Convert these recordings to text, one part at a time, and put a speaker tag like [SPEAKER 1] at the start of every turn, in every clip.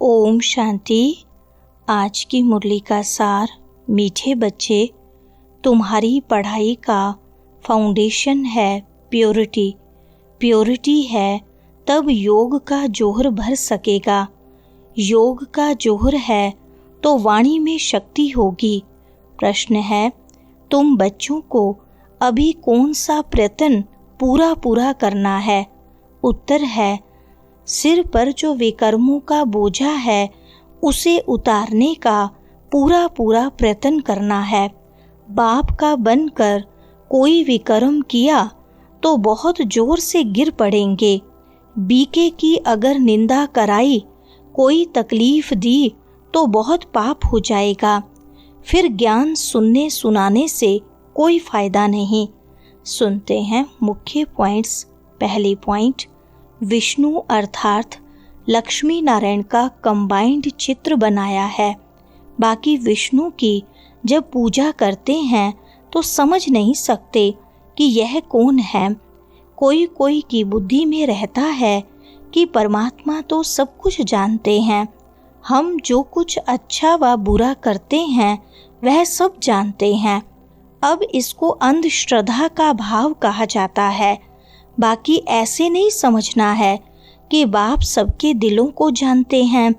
[SPEAKER 1] ओम शांति। आज की मुरली का सार। मीठे बच्चे, तुम्हारी पढ़ाई का फाउंडेशन है प्योरिटी। प्योरिटी है तब योग का जोहर भर सकेगा। योग का जोहर है तो वाणी में शक्ति होगी। प्रश्न है, तुम बच्चों को अभी कौन सा प्रयत्न पूरा करना है? उत्तर है, सिर पर जो विकर्मों का बोझा है उसे उतारने का पूरा प्रयत्न करना है। बाप का बनकर कोई विकर्म किया तो बहुत जोर से गिर पड़ेंगे। बीके की अगर निंदा कराई, कोई तकलीफ दी तो बहुत पाप हो जाएगा। फिर ज्ञान सुनने सुनाने से कोई फायदा नहीं। सुनते हैं मुख्य पॉइंट्स। पहली पॉइंट, विष्णु अर्थात लक्ष्मी नारायण का कंबाइंड चित्र बनाया है। बाकी विष्णु की जब पूजा करते हैं तो समझ नहीं सकते कि यह कौन है। कोई की बुद्धि में रहता है कि परमात्मा तो सब कुछ जानते हैं। हम जो कुछ अच्छा व बुरा करते हैं वह सब जानते हैं। अब इसको अंधश्रद्धा का भाव कहा जाता है। बाकी ऐसे नहीं समझना है कि बाप सबके दिलों को जानते हैं,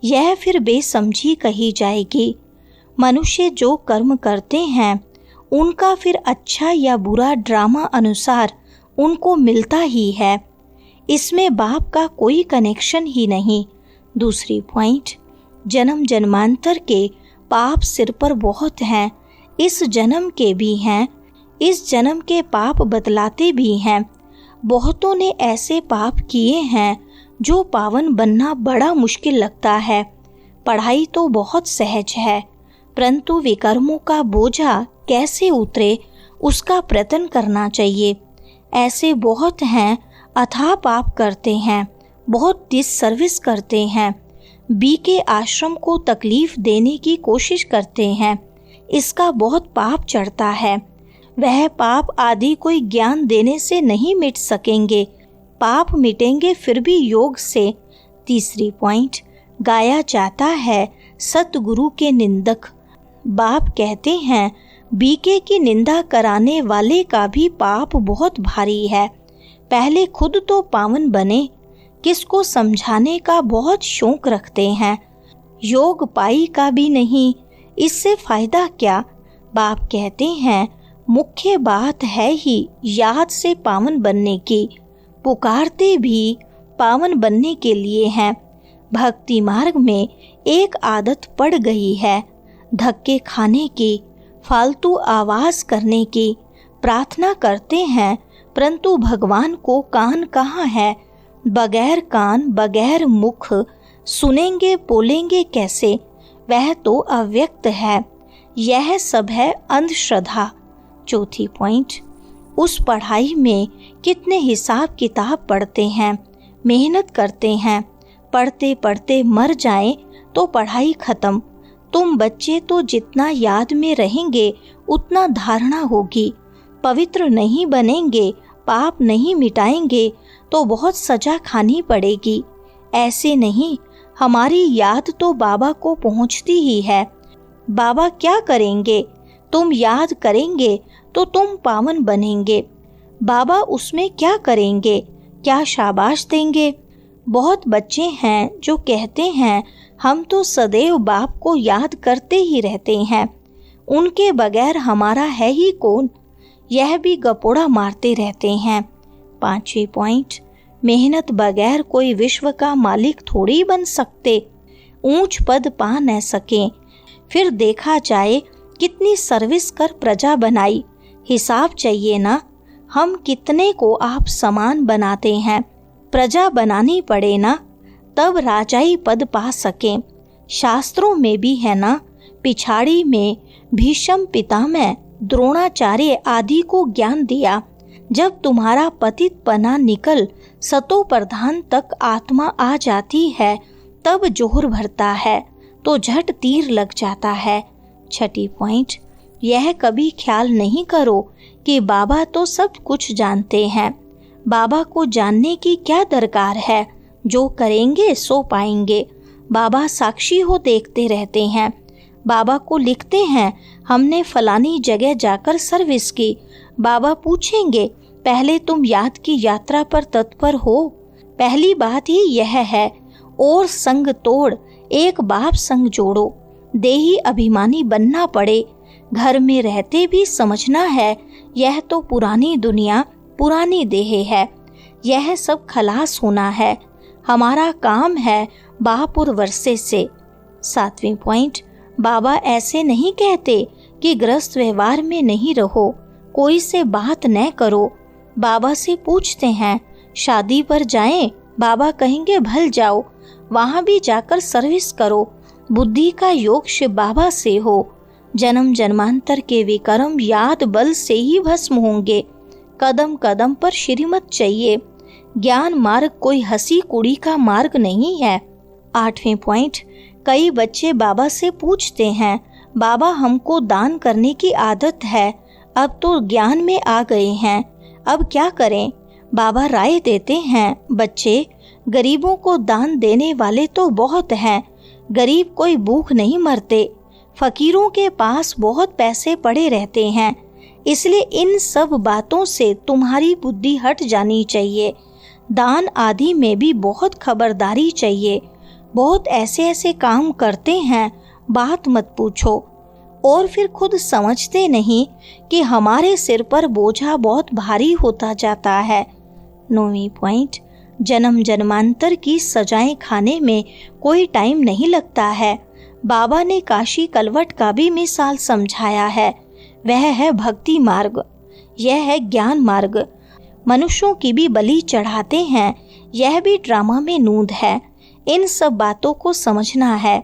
[SPEAKER 1] यह फिर बेसमझी कही जाएगी। मनुष्य जो कर्म करते हैं उनका फिर अच्छा या बुरा ड्रामा अनुसार उनको मिलता ही है। इसमें बाप का कोई कनेक्शन ही नहीं। दूसरी पॉइंट, जन्म जन्मांतर के पाप सिर पर बहुत हैं। इस जन्म के भी हैं, इस जन्म के पाप बतलाते भी हैं। बहुतों ने ऐसे पाप किए हैं जो पावन बनना बड़ा मुश्किल लगता है। पढ़ाई तो बहुत सहज है, परंतु विकर्मों का बोझा कैसे उतरे उसका प्रयत्न करना चाहिए। ऐसे बहुत हैं, अथाह पाप करते हैं, बहुत डिससर्विस करते हैं, बीके आश्रम को तकलीफ देने की कोशिश करते हैं। इसका बहुत पाप चढ़ता है। वह पाप आदि कोई ज्ञान देने से नहीं मिट सकेंगे। पाप मिटेंगे फिर भी योग से। तीसरी पॉइंट, गाया जाता है सतगुरु के निंदक। बाप कहते हैं बीके की निंदा कराने वाले का भी पाप बहुत भारी है। पहले खुद तो पावन बने, किसको समझाने का बहुत शौक रखते हैं। योग पाई का भी नहीं, इससे फायदा क्या? बाप कहते हैं मुख्य बात है ही याद से पावन बनने की। पुकारते भी पावन बनने के लिए हैं। भक्ति मार्ग में एक आदत पड़ गई है, धक्के खाने की, फालतू आवाज करने की। प्रार्थना करते हैं परंतु भगवान को कान कहाँ है? बगैर कान बगैर मुख सुनेंगे बोलेंगे कैसे? वह तो अव्यक्त है। यह सब है अंधश्रद्धा। चौथी पॉइंट, उस पढ़ाई में कितने हिसाब किताब पढ़ते हैं, मेहनत करते हैं, पढ़ते पढ़ते मर जाएं तो पढ़ाई खत्म। तुम बच्चे तो जितना याद में रहेंगे उतना धारणा होगी। पवित्र नहीं बनेंगे, पाप नहीं मिटाएंगे तो बहुत सजा खानी पड़ेगी। ऐसे नहीं, हमारी याद तो बाबा को पहुंचती ही है। बाबा क्या करेंगे? तुम याद करेंगे तो तुम पावन बनेंगे। बाबा उसमें क्या करेंगे? क्या शाबाश देंगे? बहुत बच्चे हैं जो कहते हैं हम तो सदैव बाप को याद करते ही रहते हैं, उनके बगैर हमारा है ही कौन? यह भी गपोड़ा मारते रहते हैं। पांचवी पॉइंट, मेहनत बगैर कोई विश्व का मालिक थोड़ी बन सकते। ऊंच पद पा न सके, फिर देखा जाए कितनी सर्विस कर प्रजा बनाई। हिसाब चाहिए ना, हम कितने को आप समान बनाते हैं। प्रजा बनानी पड़े ना, तब राजाई पद पा सकें। शास्त्रों में भी है ना, पिछाड़ी में भीष्म पितामह द्रोणाचार्य आदि को ज्ञान दिया। जब तुम्हारा पतित पना निकल सतो प्रधान तक आत्मा आ जाती है तब जोहर भरता है तो झट तीर लग जाता है। छठी पॉइंट, यह कभी ख्याल नहीं करो कि बाबा तो सब कुछ जानते हैं। बाबा को जानने की क्या दरकार है? जो करेंगे सो पाएंगे। बाबा साक्षी हो देखते रहते हैं। बाबा को लिखते हैं, हमने फलानी जगह जाकर सर्विस की। बाबा पूछेंगे, पहले तुम याद की यात्रा पर तत्पर हो? पहली बात ही यह है, और संग तोड़ एक बाप संग जोड़ो। देही अभिमानी बनना पड़े, घर में रहते भी समझना है यह तो पुरानी दुनिया, पुरानी देह है, यह सब खलास होना है। हमारा काम है बाप और वर्षे से। 7वें पॉइंट, बाबा ऐसे नहीं कहते कि ग्रस्त व्यवहार में नहीं रहो, कोई से बात न करो। बाबा से पूछते हैं, शादी पर जाएं? बाबा कहेंगे भल जाओ, वहां भी जाकर सर्विस करो। बुद्धि का योग शिव बाबा से हो। जन्म जन्मांतर के विकर्म याद बल से ही भस्म होंगे। कदम कदम पर श्रीमत चाहिए। ज्ञान मार्ग कोई हंसी कुड़ी का मार्ग नहीं है। 8वें पॉइंट, कई बच्चे बाबा से पूछते हैं, बाबा हमको दान करने की आदत है, अब तो ज्ञान में आ गए हैं, अब क्या करें? बाबा राय देते हैं, बच्चे गरीबों को दान देने वाले तो बहुत हैं, गरीब कोई भूख नहीं मरते। फकीरों के पास बहुत पैसे पड़े रहते हैं, इसलिए इन सब बातों से तुम्हारी बुद्धि हट जानी चाहिए। दान आदि में भी बहुत खबरदारी चाहिए। बहुत ऐसे ऐसे काम करते हैं, बात मत पूछो, और फिर खुद समझते नहीं कि हमारे सिर पर बोझा बहुत भारी होता जाता है। 9वीं पॉइंट, जन्म जन्मांतर की सजाएं खाने में कोई टाइम नहीं लगता है। बाबा ने काशी कलवट का भी मिसाल समझाया है, वह है भक्ति मार्ग, यह है ज्ञान मार्ग। मनुष्यों की भी बलि चढ़ाते हैं, यह भी ड्रामा में नूंद है। इन सब बातों को समझना है,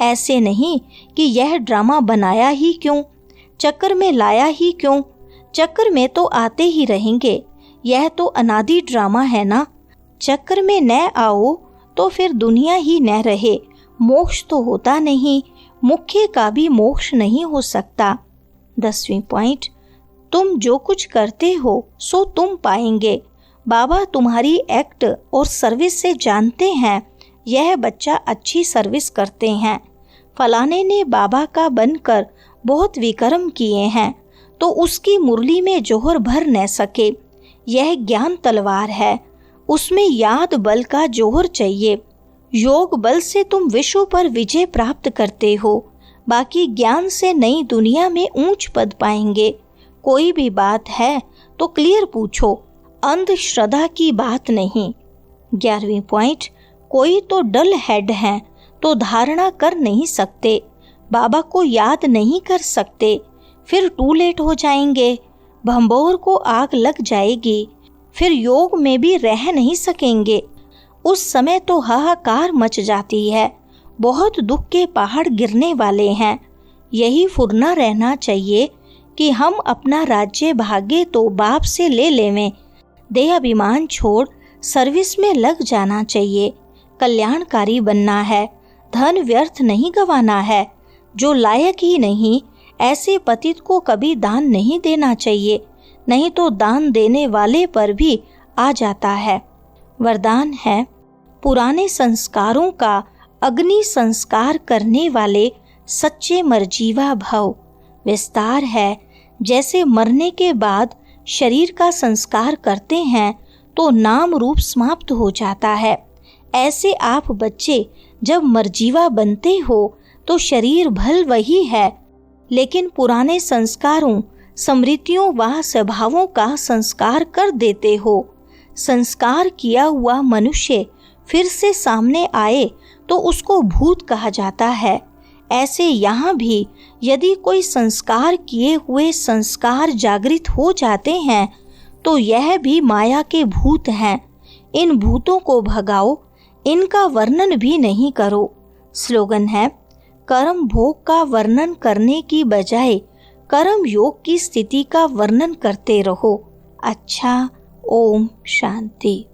[SPEAKER 1] ऐसे नहीं कि यह ड्रामा बनाया ही क्यों, चक्कर में लाया ही क्यों, चक्कर में तो आते ही रहेंगे, यह तो अनादि ड्रामा है ना। चक्कर में न आओ तो फिर दुनिया ही न रहे, मोक्ष तो होता नहीं, मुख्य का भी मोक्ष नहीं हो सकता। 10वीं पॉइंट, तुम जो कुछ करते हो सो तुम पाएंगे। बाबा तुम्हारी एक्ट और सर्विस से जानते हैं यह बच्चा अच्छी सर्विस करते हैं। फलाने ने बाबा का बनकर बहुत विकर्म किए हैं तो उसकी मुरली में जोहर भर न सके। यह ज्ञान तलवार है, उसमें याद बल का जोहर चाहिए। योग बल से तुम विश्व पर विजय प्राप्त करते हो, बाकी ज्ञान से नई दुनिया में ऊंच पद पाएंगे। कोई भी बात है तो क्लियर पूछो, अंधश्रद्धा की बात नहीं। 11वीं पॉइंट, कोई तो डल हेड है तो धारणा कर नहीं सकते, बाबा को याद नहीं कर सकते, फिर टू लेट हो जाएंगे, भंबोर को आग लग जाएगी, फिर योग में भी रह नहीं सकेंगे। उस समय तो हाहाकार मच जाती है, बहुत दुख के पहाड़ गिरने वाले हैं। यही फुरना रहना चाहिए कि हम अपना राज्य भाग्य तो बाप से ले लेवें। देह अभिमान छोड़ सर्विस में लग जाना चाहिए। कल्याणकारी बनना है, धन व्यर्थ नहीं गंवाना है। जो लायक ही नहीं ऐसे पतित को कभी दान नहीं देना चाहिए, नहीं तो दान देने वाले पर भी आ जाता है। वरदान है, पुराने संस्कारों का अग्नि संस्कार करने वाले सच्चे मरजीवा भव। विस्तार है, जैसे मरने के बाद शरीर का संस्कार करते हैं तो नाम रूप समाप्त हो जाता है, ऐसे आप बच्चे जब मरजीवा बनते हो तो शरीर भल वही है, लेकिन पुराने संस्कारों स्मृतियों व स्वभावों का संस्कार कर देते हो। संस्कार किया हुआ मनुष्य फिर से सामने आए तो उसको भूत कहा जाता है। ऐसे यहाँ भी यदि कोई संस्कार किए हुए संस्कार जागृत हो जाते हैं तो यह भी माया के भूत हैं। इन भूतों को भगाओ, इनका वर्णन भी नहीं करो। स्लोगन है, कर्म भोग का वर्णन करने की बजाय कर्म योग की स्थिति का वर्णन करते रहो। अच्छा, ओम शांति।